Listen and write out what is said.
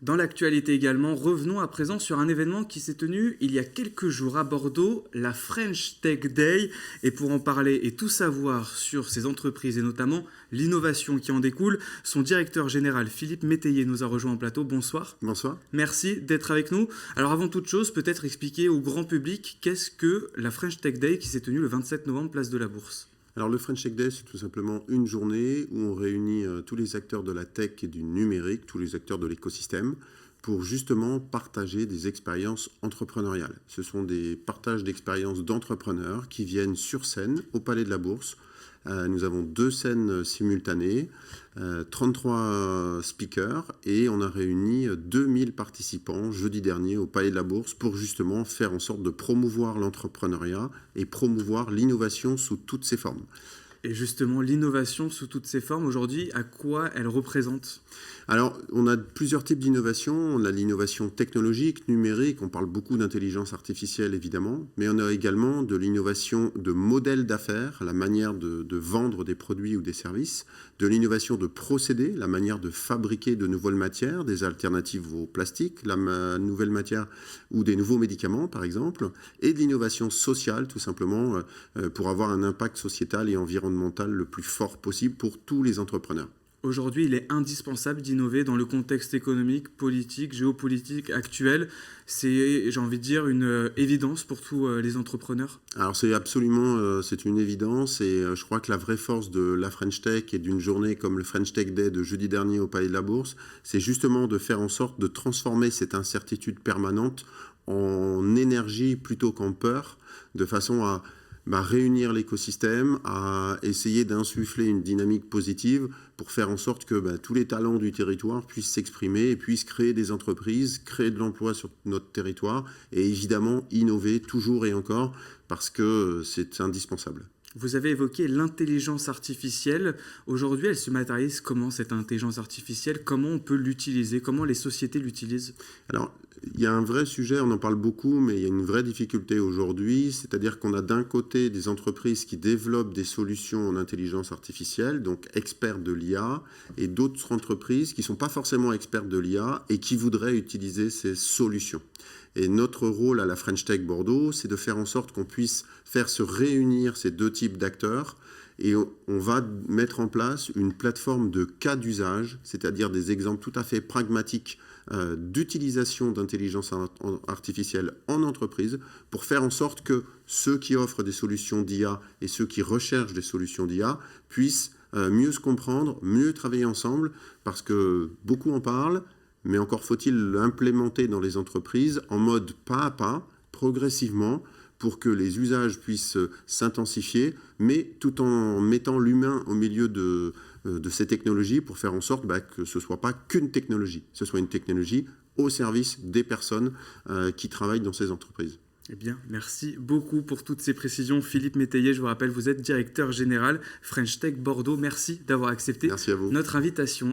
Dans l'actualité également, revenons à présent sur un événement qui s'est tenu il y a quelques jours à Bordeaux, la French Tech Day. Et pour en parler et tout savoir sur ces entreprises et notamment l'innovation qui en découle, son directeur général Philippe Métayer nous a rejoint en plateau. Bonsoir. Bonsoir. Merci d'être avec nous. Alors avant toute chose, peut-être expliquer au grand public qu'est-ce que la French Tech Day qui s'est tenue le 27 novembre, place de la Bourse. Alors le French Tech Day, c'est tout simplement une journée où on réunit tous les acteurs de la tech et du numérique, tous les acteurs de l'écosystème, pour justement partager des expériences entrepreneuriales. Ce sont des partages d'expériences d'entrepreneurs qui viennent sur scène au Palais de la Bourse. Nous avons 2 scènes simultanées, 33 speakers et on a réuni 2000 participants jeudi dernier au Palais de la Bourse pour justement faire en sorte de promouvoir l'entrepreneuriat et promouvoir l'innovation sous toutes ses formes. Et justement, l'innovation sous toutes ses formes, aujourd'hui, à quoi elle représente ? Alors, on a plusieurs types d'innovation. On a l'innovation technologique, numérique. On parle beaucoup d'intelligence artificielle, évidemment. Mais on a également de l'innovation de modèles d'affaires, la manière de vendre des produits ou des services. De l'innovation de procédés, la manière de fabriquer de nouvelles matières, des alternatives au plastique, la nouvelle matière ou des nouveaux médicaments, par exemple. Et de l'innovation sociale, tout simplement, pour avoir un impact sociétal et environnemental le plus fort possible pour tous les entrepreneurs. Aujourd'hui, il est indispensable d'innover dans le contexte économique, politique, géopolitique actuel. C'est, j'ai envie de dire, une évidence pour tous les entrepreneurs. Alors c'est absolument, c'est une évidence et je crois que la vraie force de la French Tech et d'une journée comme le French Tech Day de jeudi dernier au Palais de la Bourse, c'est justement de faire en sorte de transformer cette incertitude permanente en énergie plutôt qu'en peur, de façon à réunir l'écosystème, à essayer d'insuffler une dynamique positive pour faire en sorte que tous les talents du territoire puissent s'exprimer et puissent créer des entreprises, créer de l'emploi sur notre territoire et évidemment innover toujours et encore parce que c'est indispensable. Vous avez évoqué l'intelligence artificielle. Aujourd'hui, elle se matérialise comment, cette intelligence artificielle ? Comment on peut l'utiliser ? Comment les sociétés l'utilisent ? Alors, il y a un vrai sujet, on en parle beaucoup, mais il y a une vraie difficulté aujourd'hui, c'est-à-dire qu'on a d'un côté des entreprises qui développent des solutions en intelligence artificielle, donc experts de l'IA, et d'autres entreprises qui ne sont pas forcément experts de l'IA et qui voudraient utiliser ces solutions. Et notre rôle à la French Tech Bordeaux, c'est de faire en sorte qu'on puisse faire se réunir ces deux types d'acteurs et on va mettre en place une plateforme de cas d'usage, c'est-à-dire des exemples tout à fait pragmatiques d'utilisation d'intelligence artificielle en entreprise pour faire en sorte que ceux qui offrent des solutions d'IA et ceux qui recherchent des solutions d'IA puissent mieux se comprendre, mieux travailler ensemble parce que beaucoup en parlent, mais encore faut-il l'implémenter dans les entreprises en mode pas à pas, progressivement, pour que les usages puissent s'intensifier, mais tout en mettant l'humain au milieu de ces technologies pour faire en sorte que ce ne soit pas qu'une technologie, ce soit une technologie au service des personnes qui travaillent dans ces entreprises. Eh bien, merci beaucoup pour toutes ces précisions. Philippe Métayer, je vous rappelle, vous êtes directeur général French Tech Bordeaux. Merci d'avoir accepté Merci à vous. notre invitation.